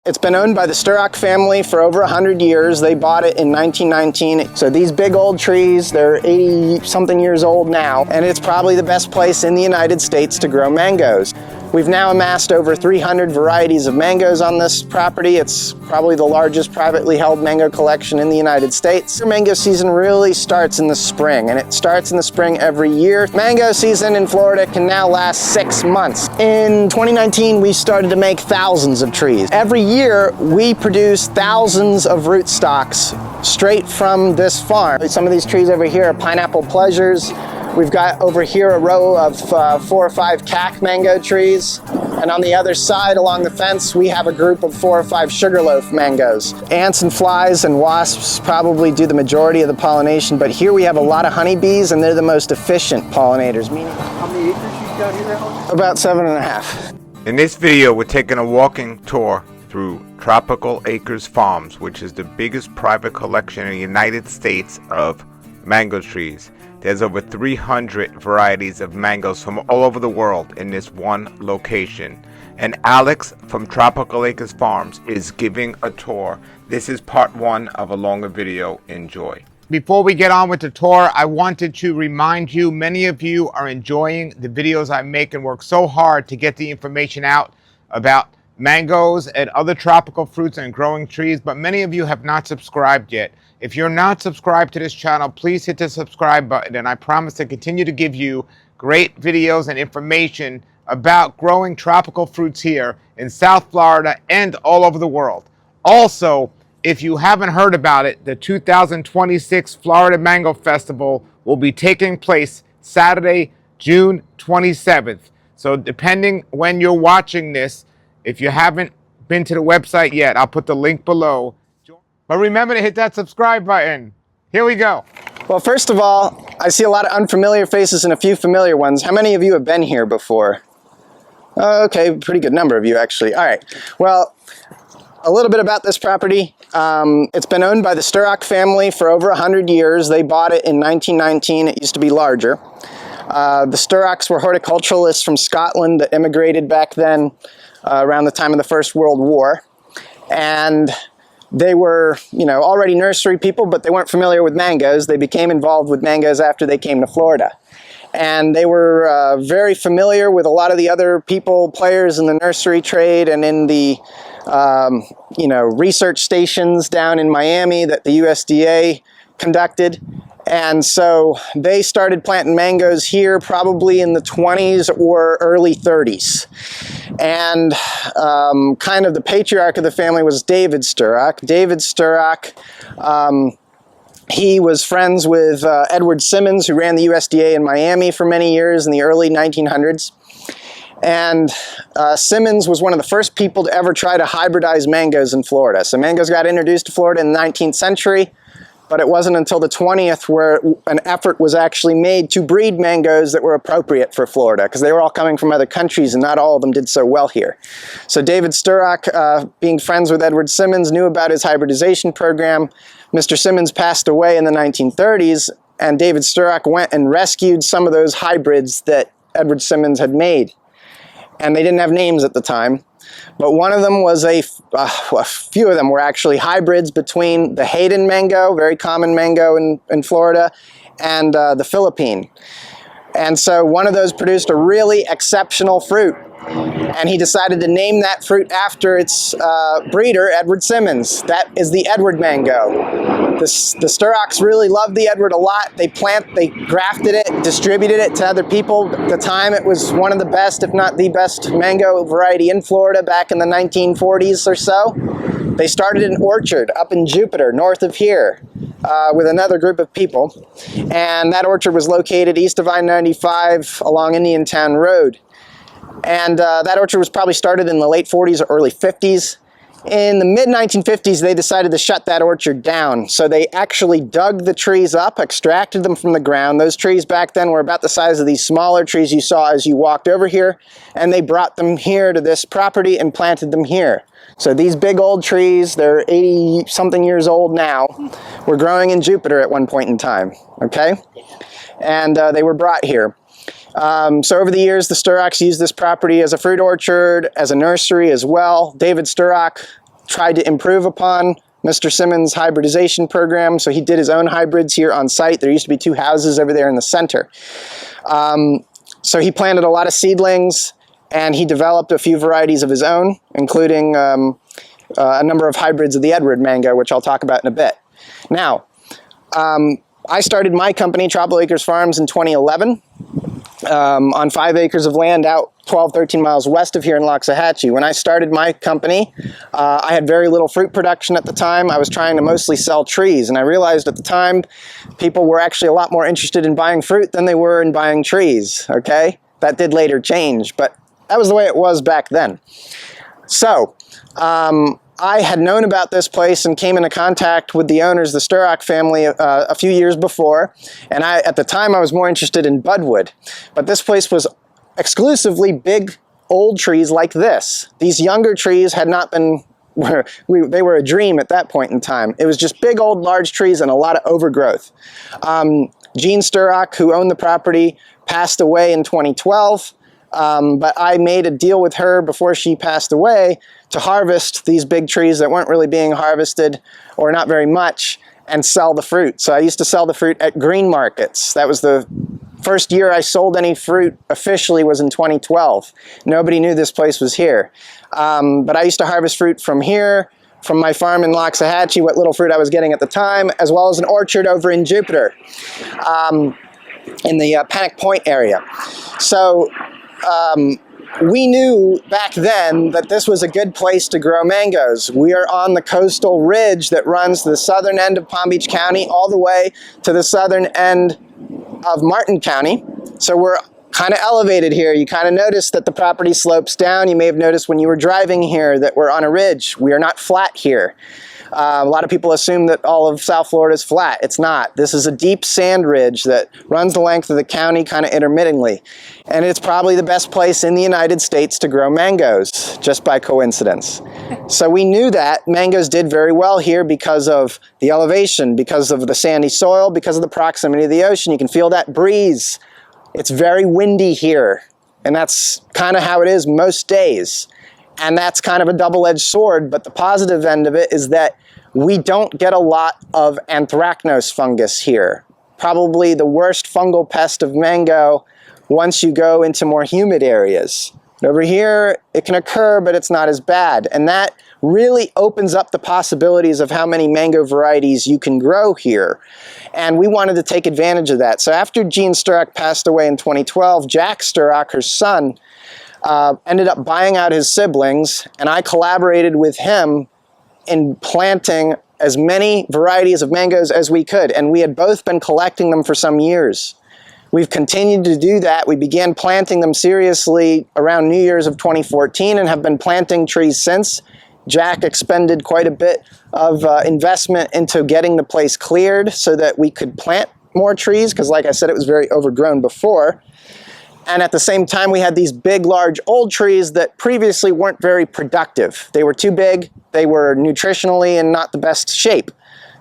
It's been owned by the Sturock family for over 100 years. They bought it in 1919. So these big old trees, they're 80-something years old now, and it's probably the best place in the United States to grow mangoes. We've now amassed over 300 varieties of mangoes on this property. It's probably the largest privately held mango collection in the United States. Mango season really starts in the spring, and it starts in the spring every year. Mango season in Florida can now last 6 months. In 2019, we started to make thousands of trees. Every year, we produce thousands of rootstocks straight from this farm. Some of these trees over here are pineapple pleasures. We've got over here a row of 4 or 5 cack mango trees. And on the other side along the fence, we have a group of 4 or 5 sugarloaf mangoes. Ants and flies and wasps probably do the majority of the pollination, but here we have a lot of honeybees, and they're the most efficient pollinators. How many acres you got here, Alex? About 7.5. In this video, we're taking a walking tour through Tropical Acres Farms, which is the biggest private collection in the United States of mango trees. There's over 300 varieties of mangoes from all over the world in this one location. And Alex from Tropical Acres Farms is giving a tour. This is part 1 of a longer video. Enjoy. Before we get on with the tour, I wanted to remind you, many of you are enjoying the videos I make and work so hard to get the information out about mangoes and other tropical fruits and growing trees, but many of you have not subscribed yet. If you're not subscribed to this channel, please hit the subscribe button, and I promise to continue to give you great videos and information about growing tropical fruits here in South Florida and all over the world. Also, if you haven't heard about it, the 2026 Florida Mango Festival will be taking place Saturday, June 27th. So depending when you're watching this, if you haven't been to the website yet, I'll put the link below. But remember to hit that subscribe button. Here we go. Well, first of all, I see a lot of unfamiliar faces and a few familiar ones. How many of you have been here before? Okay, pretty good number of you actually. All right, well, a little bit about this property. It's been owned by the Sturock family for over 100 years. They bought it in 1919. It used to be larger. The Sturocks were horticulturalists from Scotland that immigrated back then around the time of the First World War. And they were, already nursery people, but they weren't familiar with mangoes. They became involved with mangoes after they came to Florida. And they were very familiar with a lot of the other players in the nursery trade and in the, research stations down in Miami that the USDA conducted. And so they started planting mangoes here probably in the 20s or early 30s. And kind of the patriarch of the family was David Sturock. David Sturock, he was friends with Edward Simmons, who ran the USDA in Miami for many years in the early 1900s. And Simmons was one of the first people to ever try to hybridize mangoes in Florida. So mangoes got introduced to Florida in the 19th century. But it wasn't until the 20th where an effort was actually made to breed mangoes that were appropriate for Florida, because they were all coming from other countries and not all of them did so well here. So David Sturock, being friends with Edward Simmons, knew about his hybridization program. Mr. Simmons passed away in the 1930s, and David Sturock went and rescued some of those hybrids that Edward Simmons had made. And they didn't have names at the time. But one of them was a few of them were actually hybrids between the Hayden mango, very common mango in Florida, and the Philippine. And so one of those produced a really exceptional fruit. And he decided to name that fruit after its breeder, Edward Simmons. That is the Edward mango. The Sturocks really loved the Edward a lot. They grafted it, distributed it to other people. At the time, it was one of the best, if not the best, mango variety in Florida back in the 1940s or so. They started an orchard up in Jupiter, north of here, with another group of people. And that orchard was located east of I-95 along Indiantown Road. And that orchard was probably started in the late 40s or early 50s. In the mid-1950s, they decided to shut that orchard down. So they actually dug the trees up, extracted them from the ground. Those trees back then were about the size of these smaller trees you saw as you walked over here. And they brought them here to this property and planted them here. So these big old trees, they're 80-something years old now, were growing in Jupiter at one point in time, okay? And they were brought here. So over the years, the Sturocks used this property as a fruit orchard, as a nursery as well. David Sturock tried to improve upon Mr. Simmons' hybridization program, so he did his own hybrids here on site. There used to be 2 houses over there in the center. So he planted a lot of seedlings, and he developed a few varieties of his own, including a number of hybrids of the Edward mango, which I'll talk about in a bit. Now, I started my company, Tropical Acres Farms, in 2011 on 5 acres of land out 12, 13 miles west of here in Loxahatchee. When I started my company, I had very little fruit production at the time. I was trying to mostly sell trees, and I realized at the time people were actually a lot more interested in buying fruit than they were in buying trees, okay? That did later change, but that was the way it was back then. So, I had known about this place and came into contact with the owners, the Sturock family, a few years before, and at the time I was more interested in budwood. But this place was exclusively big old trees like this. These younger trees had not been, they were a dream at that point in time. It was just big old large trees and a lot of overgrowth. Jean Sturock, who owned the property, passed away in 2012. But I made a deal with her before she passed away to harvest these big trees that weren't really being harvested, or not very much, and sell the fruit. So I used to sell the fruit at green markets. That was the first year I sold any fruit officially, was in 2012. Nobody knew this place was here. But I used to harvest fruit from here, from my farm in Loxahatchee, what little fruit I was getting at the time, as well as an orchard over in Jupiter, in the Panic Point area. So we knew back then that this was a good place to grow mangoes. We are on the coastal ridge that runs the southern end of Palm Beach County all the way to the southern end of Martin County. So we're kind of elevated here. You kind of notice that the property slopes down. You may have noticed when you were driving here that we're on a ridge. We are not flat here. A lot of people assume that all of South Florida is flat. It's not. This is a deep sand ridge that runs the length of the county kind of intermittently. And it's probably the best place in the United States to grow mangoes, just by coincidence. So we knew that mangoes did very well here because of the elevation, because of the sandy soil, because of the proximity to the ocean. You can feel that breeze. It's very windy here, and that's kind of how it is most days. And that's kind of a double-edged sword, but the positive end of it is that we don't get a lot of anthracnose fungus here. Probably the worst fungal pest of mango once you go into more humid areas. Over here, it can occur, but it's not as bad. And that really opens up the possibilities of how many mango varieties you can grow here. And we wanted to take advantage of that. So after Jean Sturock passed away in 2012, Jack Sturock, her son, ended up buying out his siblings, and I collaborated with him in planting as many varieties of mangoes as we could, and we had both been collecting them for some years. We've continued to do that. We began planting them seriously around New Year's of 2014 and have been planting trees since. Jack expended quite a bit of investment into getting the place cleared so that we could plant more trees, because like I said, it was very overgrown before. And at the same time, we had these big, large, old trees that previously weren't very productive. They were too big, they were nutritionally in not the best shape.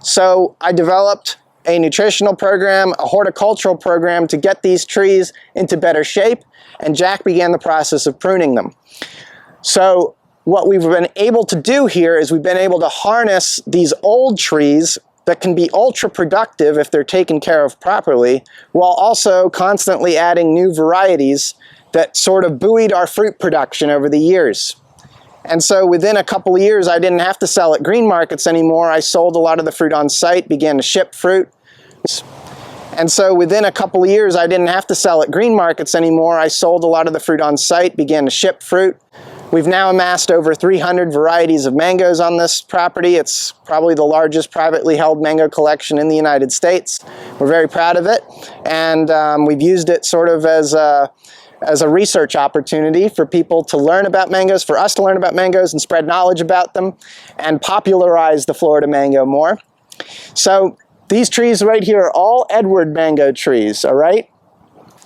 So I developed a nutritional program, a horticultural program to get these trees into better shape, and Jack began the process of pruning them. So what we've been able to do here is we've been able to harness these old trees that can be ultra productive if they're taken care of properly, while also constantly adding new varieties that sort of buoyed our fruit production over the years. And so within a couple of years, I didn't have to sell at green markets anymore. I sold a lot of the fruit on site, began to ship fruit. And so within a couple of years, I didn't have to sell at green markets anymore. I sold a lot of the fruit on site, began to ship fruit. We've now amassed over 300 varieties of mangoes on this property. It's probably the largest privately held mango collection in the United States. We're very proud of it, and we've used it sort of as a research opportunity for people to learn about mangoes, for us to learn about mangoes and spread knowledge about them, and popularize the Florida mango more. So these trees right here are all Edward mango trees, all right?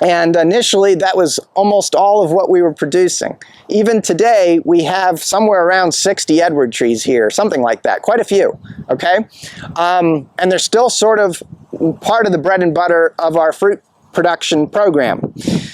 And initially, that was almost all of what we were producing. Even today, we have somewhere around 60 Edward trees here, something like that, quite a few, okay? And they're still sort of part of the bread and butter of our fruit production program.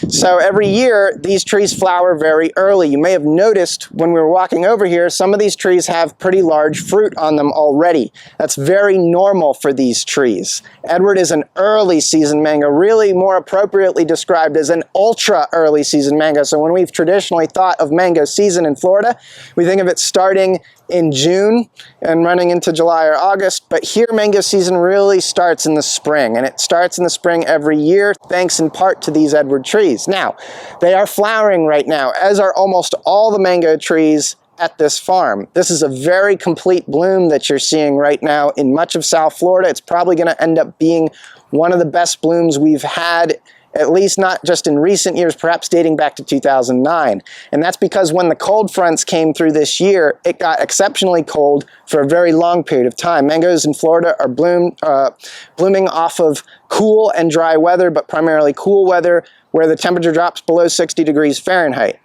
So every year, these trees flower very early. You may have noticed when we were walking over here, some of these trees have pretty large fruit on them already. That's very normal for these trees. Edward is an early season mango, really more appropriately described as an ultra early season mango. So when we've traditionally thought of mango season in Florida, we think of it starting in June and running into July or August, but here mango season really starts in the spring, and it starts in the spring every year thanks in part to these Edward trees. Now, they are flowering right now, as are almost all the mango trees at this farm. This is a very complete bloom that you're seeing right now in much of South Florida. It's probably going to end up being one of the best blooms we've had, at least not just in recent years, perhaps dating back to 2009. And that's because when the cold fronts came through this year, it got exceptionally cold for a very long period of time. Mangoes in Florida are blooming off of cool and dry weather, but primarily cool weather where the temperature drops below 60 degrees Fahrenheit.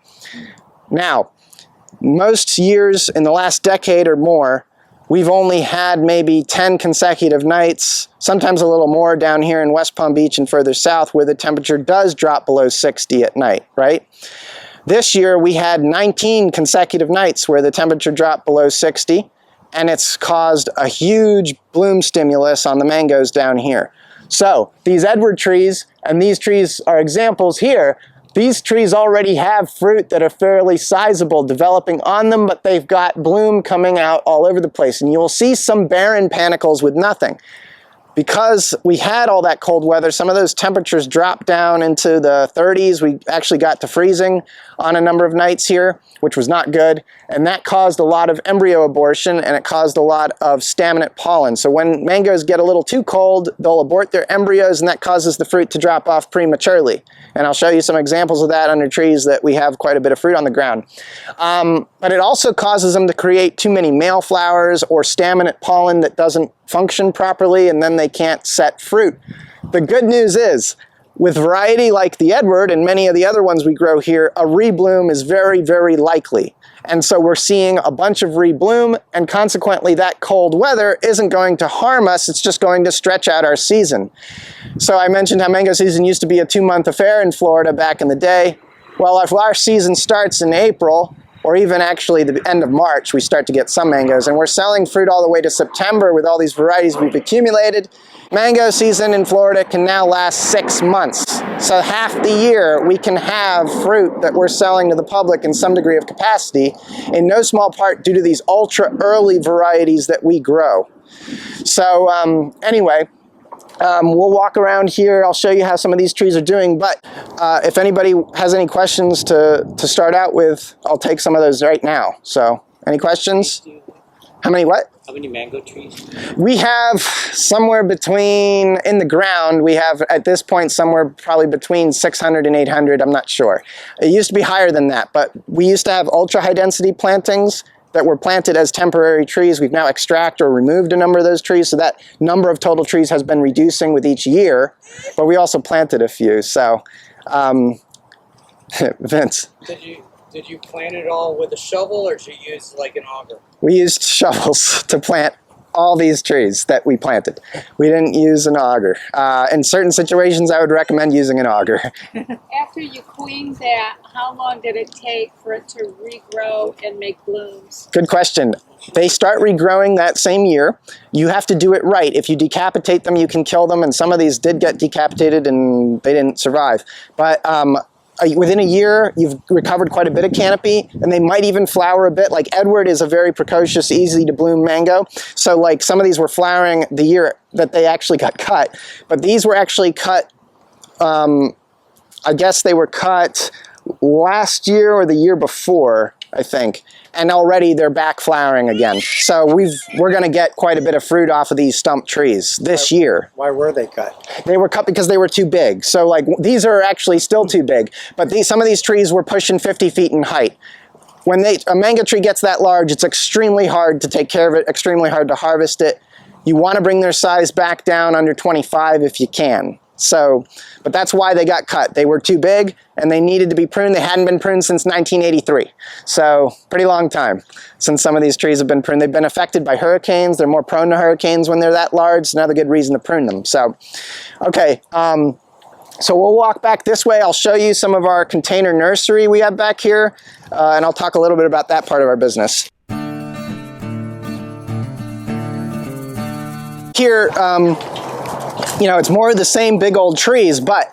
Now, most years in the last decade or more, we've only had maybe 10 consecutive nights, sometimes a little more down here in West Palm Beach and further south, where the temperature does drop below 60 at night, right? This year we had 19 consecutive nights where the temperature dropped below 60, and it's caused a huge bloom stimulus on the mangoes down here. So these Edward trees, and these trees are examples here, these trees already have fruit that are fairly sizable developing on them, but they've got bloom coming out all over the place. And you'll see some barren panicles with nothing. Because we had all that cold weather, some of those temperatures dropped down into the 30s. We actually got to freezing on a number of nights here, which was not good. And that caused a lot of embryo abortion, and it caused a lot of staminate pollen. So when mangoes get a little too cold, they'll abort their embryos, and that causes the fruit to drop off prematurely. And I'll show you some examples of that under trees that we have quite a bit of fruit on the ground. But it also causes them to create too many male flowers or staminate pollen that doesn't function properly, and then they can't set fruit. The good news is, with variety like the Edward and many of the other ones we grow here, a rebloom is very, very likely. And so we're seeing a bunch of rebloom, and consequently that cold weather isn't going to harm us, it's just going to stretch out our season. So I mentioned how mango season used to be a 2-month affair in Florida back in the day. Well, if our season starts in April, or even actually the end of March, we start to get some mangoes, and we're selling fruit all the way to September with all these varieties we've accumulated. Mango season in Florida can now last 6 months. So half the year we can have fruit that we're selling to the public in some degree of capacity, in no small part due to these ultra early varieties that we grow. So anyway, we'll walk around here. I'll show you how some of these trees are doing, but if anybody has any questions to start out with, I'll take some of those right now. So any questions? How many what? How many mango trees? We have somewhere between, in the ground, we have at this point somewhere probably between 600 and 800, I'm not sure. It used to be higher than that, but we used to have ultra high density plantings that were planted as temporary trees. We've now extracted or removed a number of those trees, so that number of total trees has been reducing with each year, but we also planted a few. So, Vince. Did you plant it all with a shovel, or did you use like an auger? We used shovels to plant all these trees that we planted. We didn't use an auger. In certain situations, I would recommend using an auger. After you queened that, how long did it take for it to regrow and make blooms? Good question. They start regrowing that same year. You have to do it right. If you decapitate them, you can kill them, and some of these did get decapitated and they didn't survive. But within a year, you've recovered quite a bit of canopy, and they might even flower a bit. Like Edward is a very precocious, easy to bloom mango. So like some of these were flowering the year that they actually got cut. But these were actually cut, I guess they were cut last year or the year before, I think. And already they're back flowering again. So we're going to get quite a bit of fruit off of these stump trees this year. Why were they cut? They were cut because they were too big. So like these are actually still too big, but some of these trees were pushing 50 feet in height. When a mango tree gets that large, it's extremely hard to take care of it, extremely hard to harvest it. You want to bring their size back down under 25 if you can. So, but that's why they got cut. They were too big and they needed to be pruned. They hadn't been pruned since 1983. So, pretty long time since some of these trees have been pruned. They've been affected by hurricanes. They're more prone to hurricanes when they're that large. It's another good reason to prune them. So, okay. So we'll walk back this way. I'll show you some of our container nursery we have back here, and I'll talk a little bit about that part of our business. Here, you know, it's more of the same big old trees, but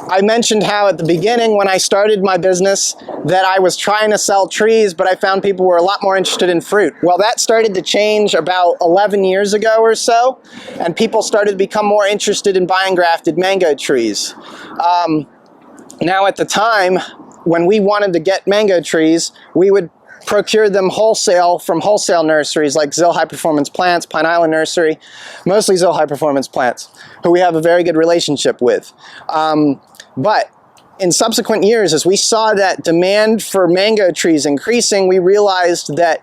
I mentioned how at the beginning when I started my business that I was trying to sell trees, but I found people were a lot more interested in fruit. Well, that started to change about 11 years ago or so, and people started to become more interested in buying grafted mango trees. Now at the time, when we wanted to get mango trees, we would procure them wholesale from wholesale nurseries like Zill High Performance Plants, Pine Island Nursery, mostly Zill High Performance Plants, who we have a very good relationship with. But in subsequent years, as we saw that demand for mango trees increasing, we realized that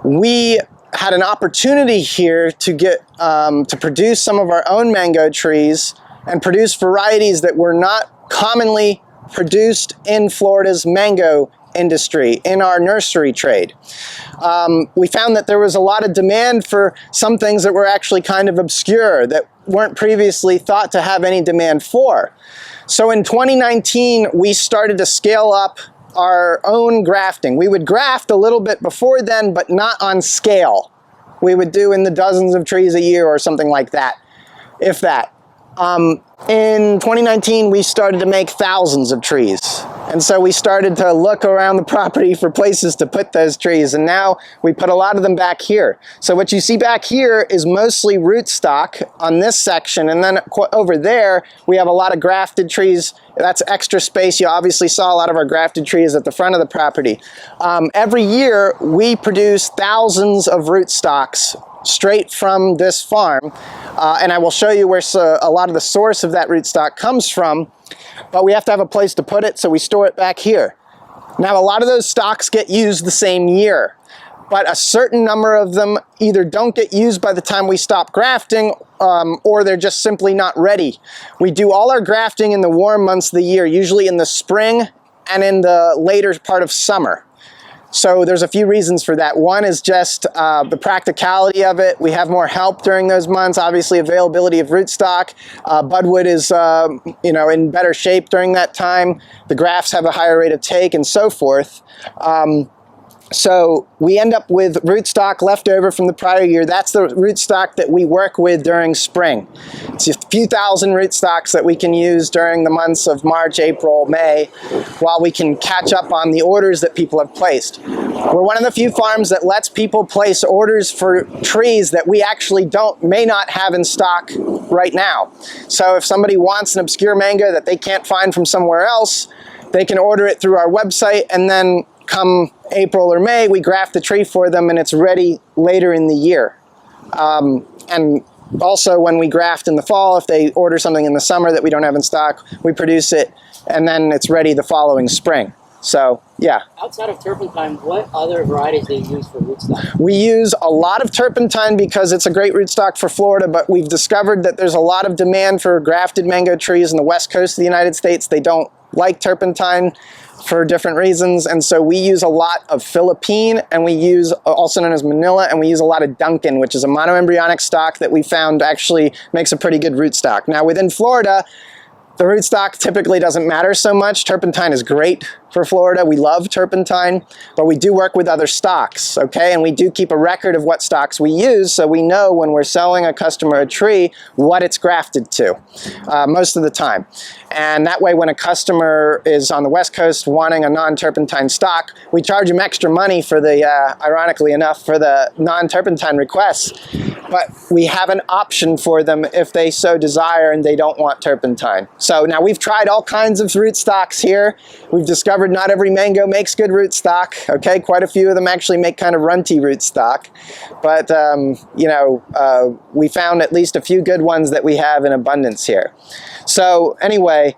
we had an opportunity here to get to produce some of our own mango trees and produce varieties that were not commonly produced in Florida's mango industry, in our nursery trade. We found that there was a lot of demand for some things that were actually kind of obscure, that weren't previously thought to have any demand for. So in 2019, we started to scale up our own grafting. We would graft a little bit before then, but not on scale. We would do in the dozens of trees a year or something like that, if that. In 2019, we started to make thousands of trees. And so we started to look around the property for places to put those trees. And now we put a lot of them back here. So what you see back here is mostly rootstock on this section. And then over there, we have a lot of grafted trees. That's extra space. You obviously saw a lot of our grafted trees at the front of the property. Every year, we produce thousands of rootstocks straight from this farm. And I will show you where a lot of the source of that rootstock comes from. But we have to have a place to put it, so we store it back here. Now, a lot of those stocks get used the same year, but a certain number of them either don't get used by the time we stop grafting, or they're just simply not ready. We do all our grafting in the warm months of the year, usually in the spring and in the later part of summer. So there's a few reasons for that. One is just the practicality of it. We have more help during those months. Obviously, availability of rootstock. Budwood is you know, in better shape during that time. The grafts have a higher rate of take and so forth. So we end up with rootstock left over from the prior year. That's the rootstock that we work with during spring. It's a few thousand rootstocks that we can use during the months of March, April, May, while we can catch up on the orders that people have placed. We're one of the few farms that lets people place orders for trees that we actually may not have in stock right now. So if somebody wants an obscure mango that they can't find from somewhere else, they can order it through our website, and then come April or May, we graft the tree for them and it's ready later in the year. And also when we graft in the fall, if they order something in the summer that we don't have in stock, we produce it and then it's ready the following spring. So, yeah. Outside of turpentine, what other varieties do you use for rootstock? We use a lot of turpentine because it's a great rootstock for Florida, but we've discovered that there's a lot of demand for grafted mango trees in the west coast of the United States. They don't like turpentine for different reasons, and so we use a lot of Philippine, and we use, also known as Manila, and we use a lot of Duncan, which is a monoembryonic stock that we found actually makes a pretty good rootstock. Now within Florida, the rootstock typically doesn't matter so much. Turpentine is great for Florida. We love turpentine, but we do work with other stocks, okay? And we do keep a record of what stocks we use, so we know when we're selling a customer a tree what it's grafted to, most of the time. And that way, when a customer is on the West Coast wanting a non-turpentine stock, we charge them extra money for the, ironically enough, for the non-turpentine requests. But we have an option for them if they so desire and they don't want turpentine. So now we've tried all kinds of rootstocks here. We've discovered not every mango makes good rootstock. Okay, quite a few of them actually make kind of runty rootstock. But, you know, we found at least a few good ones that we have in abundance here. So anyway,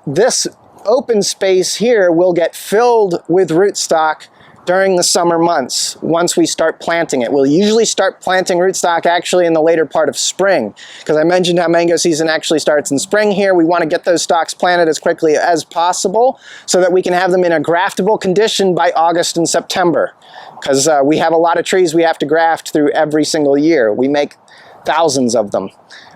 this open space here will get filled with rootstock during the summer months once we start planting it. We'll usually start planting rootstock actually in the later part of spring, because I mentioned how mango season actually starts in spring here. We want to get those stocks planted as quickly as possible so that we can have them in a graftable condition by August and September, because we have a lot of trees we have to graft through every single year. We make thousands of them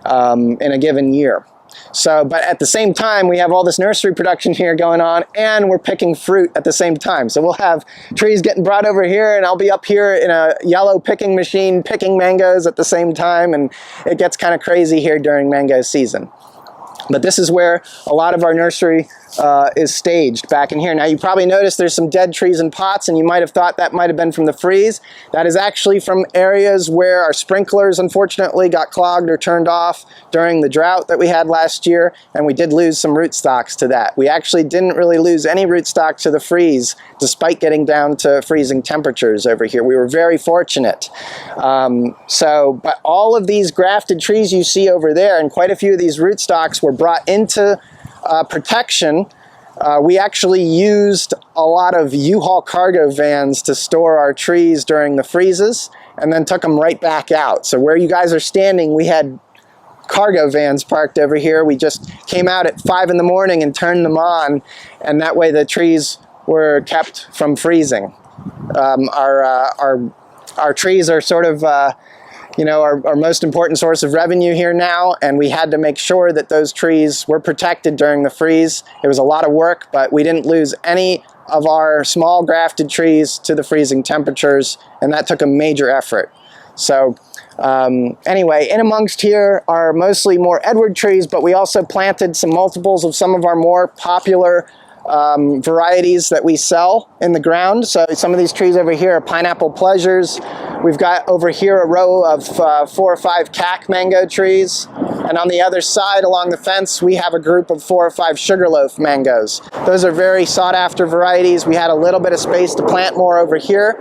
in a given year. So, but at the same time, we have all this nursery production here going on, and we're picking fruit at the same time. So we'll have trees getting brought over here, and I'll be up here in a yellow picking machine picking mangoes at the same time, and it gets kind of crazy here during mango season. But this is where a lot of our nursery is staged back in here. Now you probably noticed there's some dead trees in pots, and you might have thought that might have been from the freeze. That is actually from areas where our sprinklers unfortunately got clogged or turned off during the drought that we had last year, and we did lose some rootstocks to that. We actually didn't really lose any rootstock to the freeze despite getting down to freezing temperatures over here. We were very fortunate. But all of these grafted trees you see over there, and quite a few of these rootstocks were brought into protection. We actually used a lot of U-Haul cargo vans to store our trees during the freezes, and then took them right back out. So where you guys are standing, we had cargo vans parked over here. We just came out at 5 in the morning and turned them on, and that way the trees were kept from freezing. Our trees are sort of our most important source of revenue here now, and we had to make sure that those trees were protected during the freeze. It was a lot of work, but we didn't lose any of our small grafted trees to the freezing temperatures, and that took a major effort. So anyway, in amongst here are mostly more Edward trees, but we also planted some multiples of some of our more popular varieties that we sell in the ground. So some of these trees over here are pineapple pleasures. We've got over here a row of 4 or 5 cack mango trees, and on the other side along the fence we have a group of 4 or 5 sugarloaf mangoes. Those are very sought after varieties. We had a little bit of space to plant more over here,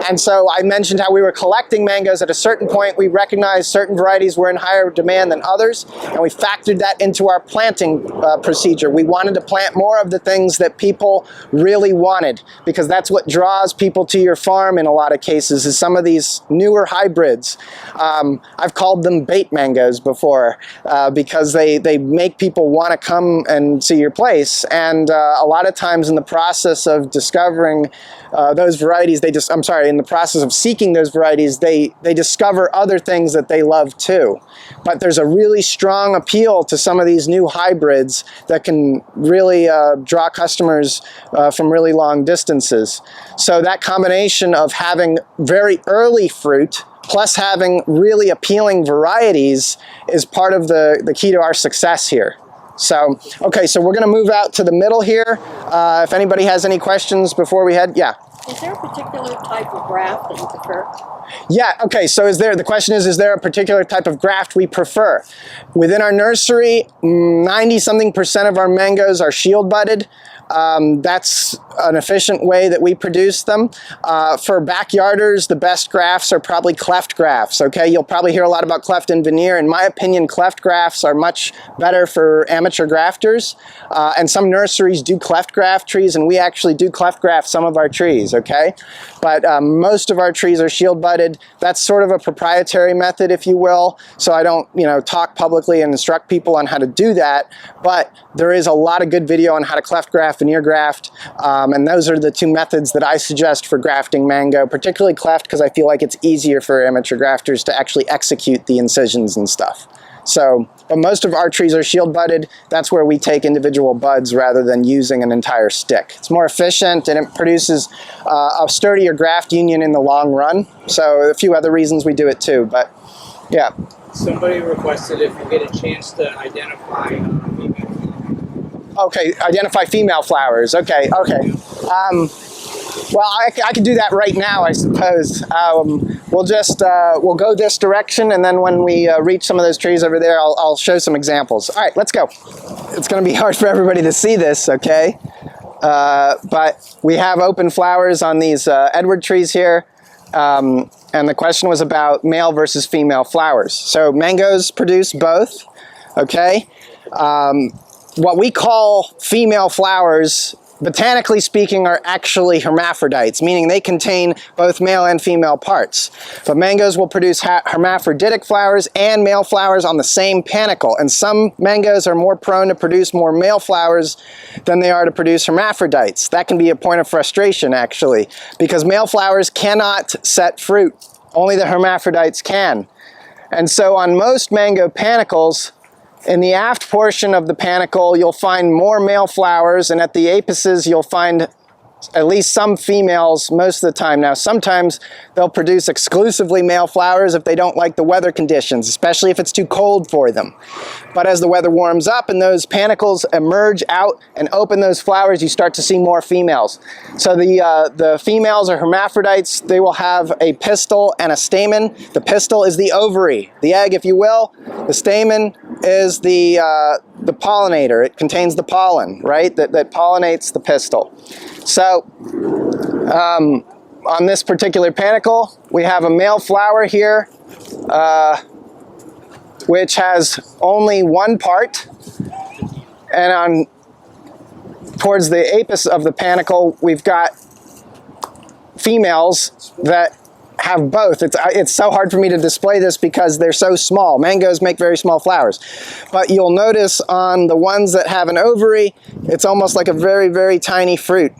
and so I mentioned how we were collecting mangoes. At a certain point we recognized certain varieties were in higher demand than others, and we factored that into our planting procedure. We wanted to plant more of the things that people really wanted, because that's what draws people to your farm in a lot of cases, is some of these newer hybrids. I've called them bait mangoes before, because they make people want to come and see your place, and a lot of times in the process of discovering those varieties, in the process of seeking those varieties, they discover other things that they love too. But there's a really strong appeal to some of these new hybrids that can really draw customers from really long distances. So that combination of having very early fruit plus having really appealing varieties is part of the key to our success here. So, okay, so we're going to move out to the middle here. If anybody has any questions before we head, yeah. Is there a particular type of graft that you prefer? Yeah, okay, so the question is there a particular type of graft we prefer? Within our nursery, 90-something% of our mangoes are shield budded. That's an efficient way that we produce them. For backyarders, the best grafts are probably cleft grafts, okay? You'll probably hear a lot about cleft and veneer. In my opinion, cleft grafts are much better for amateur grafters. And some nurseries do cleft graft trees, and we actually do cleft graft some of our trees, okay? But most of our trees are shield budded. That's sort of a proprietary method, if you will. So I don't, talk publicly and instruct people on how to do that. But there is a lot of good video on how to cleft graft, veneer graft, and those are the 2 methods that I suggest for grafting mango, particularly cleft, because I feel like it's easier for amateur grafters to actually execute the incisions and stuff. So, but most of our trees are shield budded. That's where we take individual buds rather than using an entire stick. It's more efficient, and it produces a sturdier graft union in the long run. So a few other reasons we do it too, but yeah. Somebody requested if you get a chance to identify female. Okay, identify female flowers. Okay. Well, I can do that right now, I suppose. We'll go this direction, and then when we reach some of those trees over there, I'll show some examples. All right, let's go. It's going to be hard for everybody to see this, okay? But we have open flowers on these Edward trees here, and the question was about male versus female flowers. So mangoes produce both, okay? What we call female flowers, botanically speaking, are actually hermaphrodites, meaning they contain both male and female parts. But mangoes will produce hermaphroditic flowers and male flowers on the same panicle, and some mangoes are more prone to produce more male flowers than they are to produce hermaphrodites. That can be a point of frustration, actually, because male flowers cannot set fruit. Only the hermaphrodites can. And so on most mango panicles, In the aft portion of the panicle, you'll find more male flowers, and at the apices, you'll find at least some females most of the time. Now, sometimes they'll produce exclusively male flowers if they don't like the weather conditions, especially if it's too cold for them. But as the weather warms up and those panicles emerge out and open those flowers, you start to see more females. So the females are hermaphrodites. They will have a pistil and a stamen. The pistil is the ovary, the egg, if you will. The stamen is the pollinator. It contains the pollen, right, that pollinates the pistil. So on this particular panicle, we have a male flower here, which has only one part, and towards the apice of the panicle, we've got females that have both. It's so hard for me to display this because they're so small. Mangoes make very small flowers. But you'll notice on the ones that have an ovary, it's almost like a very, very tiny fruit.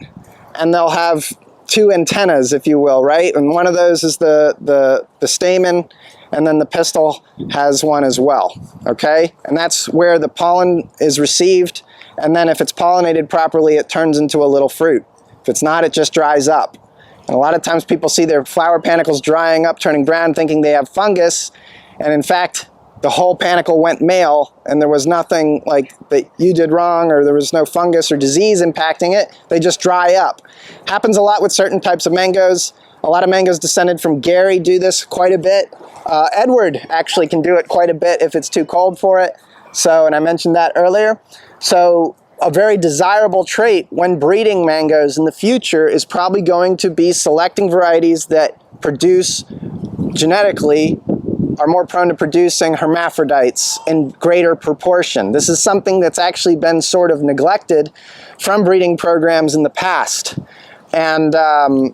And they'll have two antennas, if you will, right? And one of those is the stamen, and then the pistil has one as well, okay? And that's where the pollen is received, and then if it's pollinated properly, it turns into a little fruit. If it's not, it just dries up. And a lot of times people see their flower panicles drying up, turning brown, thinking they have fungus, and in fact, the whole panicle went male, and there was nothing like that you did wrong, or there was no fungus or disease impacting it. They just dry up. Happens a lot with certain types of mangoes. A lot of mangoes descended from Gary do this quite a bit. Edward actually can do it quite a bit if it's too cold for it. So, and I mentioned that earlier. So a very desirable trait when breeding mangoes in the future is probably going to be selecting varieties that produce genetically, are more prone to producing hermaphrodites in greater proportion. This is something that's actually been sort of neglected from breeding programs in the past. And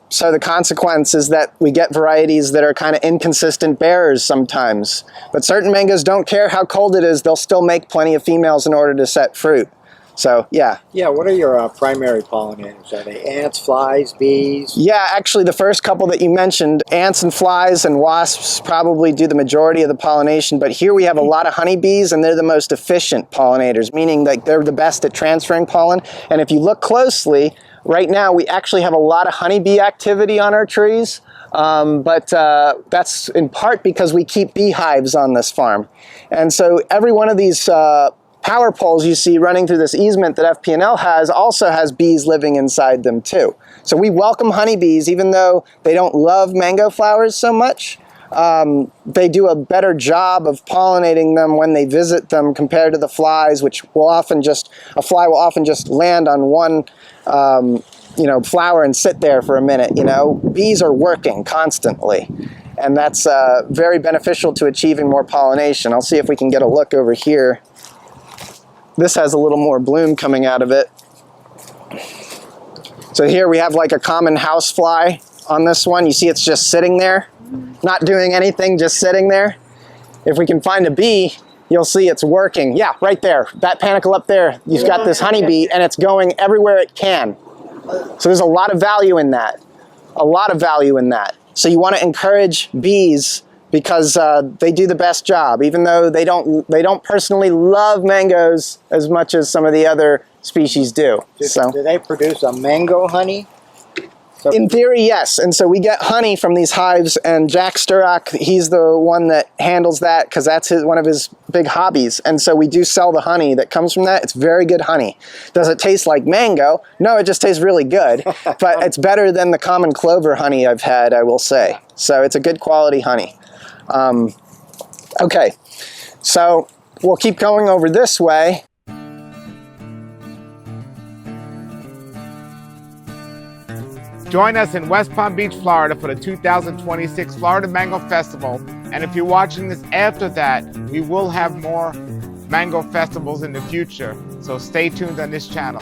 so the consequence is that we get varieties that are kind of inconsistent bearers sometimes. But certain mangoes don't care how cold it is, they'll still make plenty of females in order to set fruit. So, yeah. Yeah, what are your primary pollinators? Are they ants, flies, bees? Yeah, actually the first couple that you mentioned, ants and flies and wasps probably do the majority of the pollination, but here we have a lot of honeybees, and they're the most efficient pollinators, meaning like they're the best at transferring pollen. And if you look closely, right now we actually have a lot of honeybee activity on our trees, but that's in part because we keep beehives on this farm. And so every one of these power poles you see running through this easement that FP&L has also has bees living inside them too. So we welcome honeybees even though they don't love mango flowers so much. They do a better job of pollinating them when they visit them compared to the flies, which will often just, a fly will often just land on one flower and sit there for a minute, you know. Bees are working constantly, and that's very beneficial to achieving more pollination. I'll see if we can get a look over here. This has a little more bloom coming out of it. So here we have like a common housefly on this one. You see it's just sitting there, not doing anything, just sitting there. If we can find a bee, you'll see it's working. Yeah, right there, that panicle up there, you've got this honeybee and it's going everywhere it can. So there's a lot of value in that, a lot of value in that. So you want to encourage bees because they do the best job, even though they don't personally love mangoes as much as some of the other species do. Do they produce a mango honey? So in theory, yes. And so we get honey from these hives, and Jack Sturock, he's the one that handles that because that's one of his big hobbies. And so we do sell the honey that comes from that. It's very good honey. Does it taste like mango? No, it just tastes really good. But it's better than the common clover honey I've had, I will say. So it's a good quality honey. Okay, so we'll keep going over this way. Join us in West Palm Beach, Florida for the 2026 Florida Mango Festival. And if you're watching this after that, we will have more mango festivals in the future. So stay tuned on this channel.